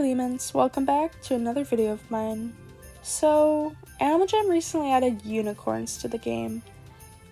Leamons, welcome back to another video of mine. So, Animal Jam recently added unicorns to the game,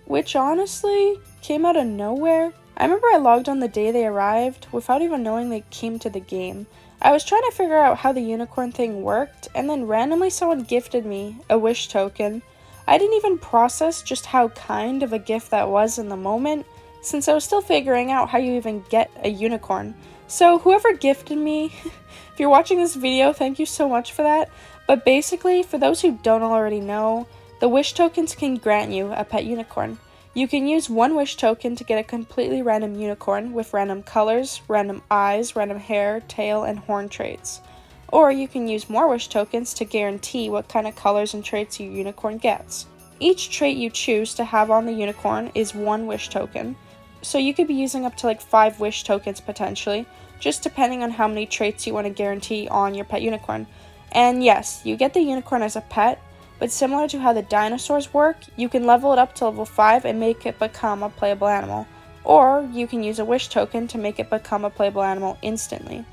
which honestly came out of nowhere. I remember I logged on the day they arrived without even knowing they came to the game. I was trying to figure out how the unicorn thing worked, and then randomly someone gifted me a wish token. I didn't even process just how kind of a gift that was in the moment, since I was still figuring out how you even get a unicorn. So whoever gifted me, if you're watching this video, thank you so much for that. But basically, for those who don't already know, the wish tokens can grant you a pet unicorn. You can use one wish token to get a completely random unicorn with random colors, random eyes, random hair, tail, and horn traits. Or you can use more wish tokens to guarantee what kind of colors and traits your unicorn gets. Each trait you choose to have on the unicorn is one wish token. So you could be using up to like 5 wish tokens potentially, just depending on how many traits you want to guarantee on your pet unicorn. And yes, you get the unicorn as a pet, but similar to how the dinosaurs work, you can level it up to level 5 and make it become a playable animal. Or you can use a wish token to make it become a playable animal instantly.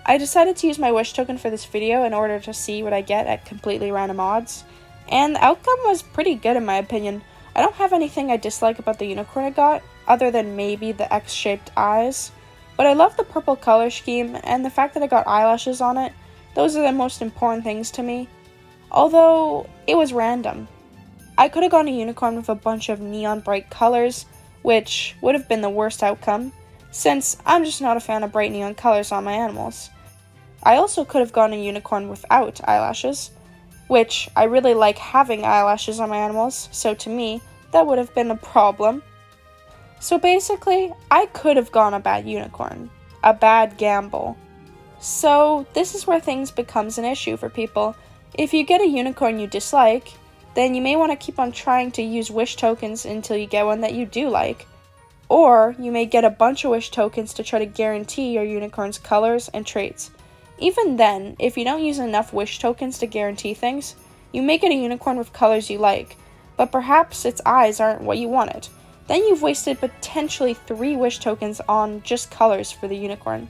I decided to use my wish token for this video in order to see what I get at completely random odds, and the outcome was pretty good in my opinion. I don't have anything I dislike about the unicorn I got, other than maybe the X-shaped eyes, but I love the purple color scheme and the fact that I got eyelashes on it. Those are the most important things to me, although it was random. I could have gotten a unicorn with a bunch of neon bright colors, which would have been the worst outcome, since I'm just not a fan of bright neon colors on my animals. I also could have gotten a unicorn without eyelashes, which I really like having eyelashes on my animals, so to me, that would have been a problem. So basically, I could have gone a bad unicorn. A bad gamble. So this is where things becomes an issue for people. If you get a unicorn you dislike, then you may want to keep on trying to use wish tokens until you get one that you do like. Or you may get a bunch of wish tokens to try to guarantee your unicorn's colors and traits. Even then, if you don't use enough wish tokens to guarantee things, you may get a unicorn with colors you like, but perhaps its eyes aren't what you wanted. Then you've wasted potentially 3 wish tokens on just colors for the unicorn.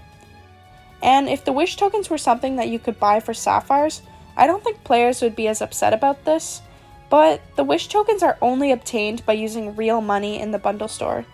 And if the wish tokens were something that you could buy for sapphires, I don't think players would be as upset about this, but the wish tokens are only obtained by using real money in the bundle store.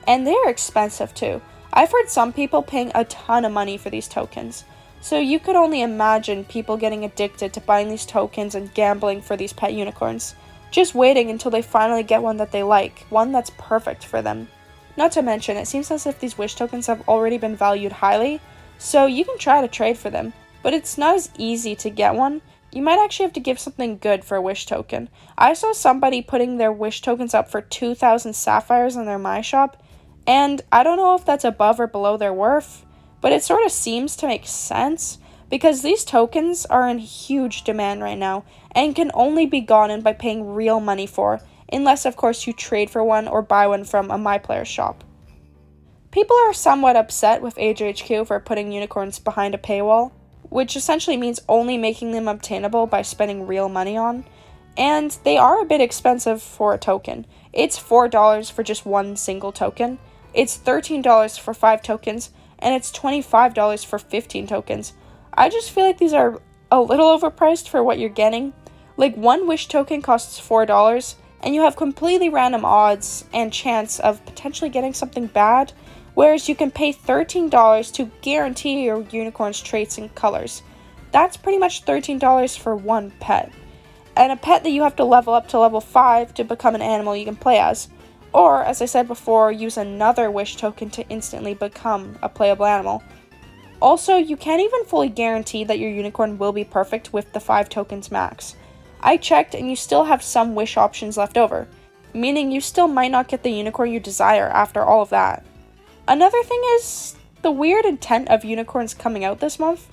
And they're expensive too. I've heard some people paying a ton of money for these tokens. So you could only imagine people getting addicted to buying these tokens and gambling for these pet unicorns, just waiting until they finally get one that they like, one that's perfect for them. Not to mention, it seems as if these wish tokens have already been valued highly, so you can try to trade for them, but it's not as easy to get one. You might actually have to give something good for a wish token. I saw somebody putting their wish tokens up for 2,000 sapphires in their My Shop, and I don't know if that's above or below their worth, but it sort of seems to make sense, because these tokens are in huge demand right now, and can only be gotten by paying real money for, unless of course you trade for one or buy one from a MyPlayer shop. People are somewhat upset with AJHQ for putting unicorns behind a paywall, which essentially means only making them obtainable by spending real money on, and they are a bit expensive for a token. It's $4 for just one single token, it's $13 for 5 tokens, and it's $25 for 15 tokens. I just feel like these are a little overpriced for what you're getting. Like, one wish token costs $4, and you have completely random odds and chance of potentially getting something bad, whereas you can pay $13 to guarantee your unicorn's traits and colors. That's pretty much $13 for one pet. And a pet that you have to level up to level 5 to become an animal you can play as. Or, as I said before, use another wish token to instantly become a playable animal. Also, you can't even fully guarantee that your unicorn will be perfect with the 5 tokens max. I checked and you still have some wish options left over, meaning you still might not get the unicorn you desire after all of that. Another thing is the weird intent of unicorns coming out this month.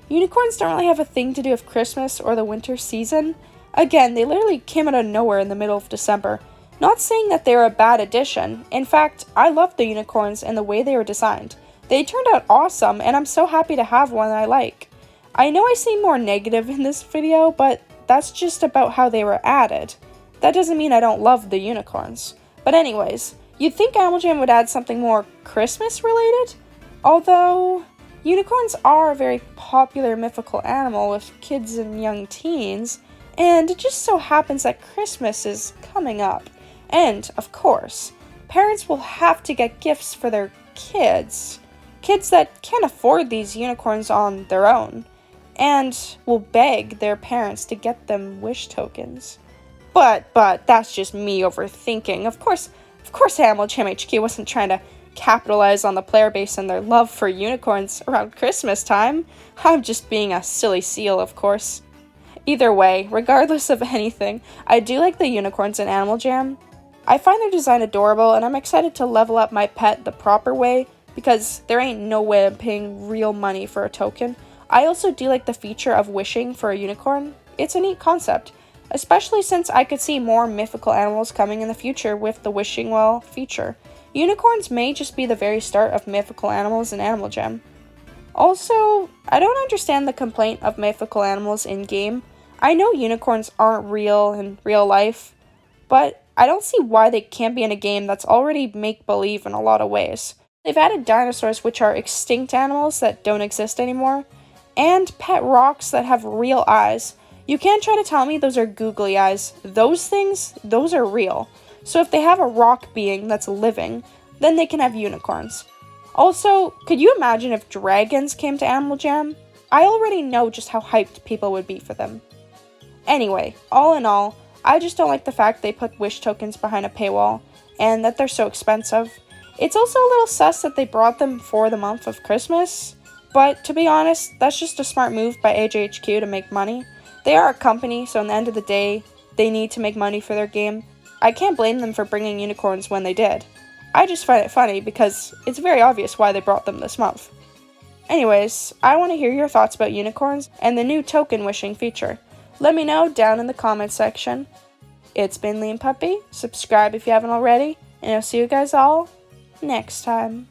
Unicorns don't really have a thing to do with Christmas or the winter season. Again, they literally came out of nowhere in the middle of December. Not saying that they're a bad addition. In fact, I love the unicorns and the way they were designed. They turned out awesome, and I'm so happy to have one that I like. I know I seem more negative in this video, but that's just about how they were added. That doesn't mean I don't love the unicorns. But anyways, you'd think Animal Jam would add something more Christmas related? Although, Unicorns are a very popular mythical animal with kids and young teens, and it just so happens that Christmas is coming up. And, of course, parents will have to get gifts for their kids. Kids that can't afford these unicorns on their own, and will beg their parents to get them wish tokens. But that's just me overthinking. Of course Animal Jam HQ wasn't trying to capitalize on the player base and their love for unicorns around Christmas time. I'm just being a silly seal, of course. Either way, regardless of anything, I do like the unicorns in Animal Jam. I find their design adorable, and I'm excited to level up my pet the proper way, because there ain't no way I'm paying real money for a token. I also do like the feature of wishing for a unicorn. It's a neat concept, especially since I could see more mythical animals coming in the future with the wishing well feature. Unicorns may just be the very start of mythical animals in Animal Jam. Also, I don't understand the complaint of mythical animals in-game. I know unicorns aren't real in real life, but I don't see why they can't be in a game that's already make-believe in a lot of ways. They've added dinosaurs, which are extinct animals that don't exist anymore, and pet rocks that have real eyes. You can't try to tell me those are googly eyes. Those things, those are real. So if they have a rock being that's living, then they can have unicorns. Also, could you imagine if dragons came to Animal Jam? I already know just how hyped people would be for them. Anyway, all in all, I just don't like the fact they put wish tokens behind a paywall, and that they're so expensive. It's also a little sus that they brought them for the month of Christmas, but to be honest, that's just a smart move by AJHQ to make money. They are a company, so in the end of the day, they need to make money for their game. I can't blame them for bringing unicorns when they did. I just find it funny because it's very obvious why they brought them this month. Anyways, I want to hear your thoughts about unicorns and the new token wishing feature. Let me know down in the comments section. It's been Lean Puppy. Subscribe if you haven't already, and I'll see you guys all next time.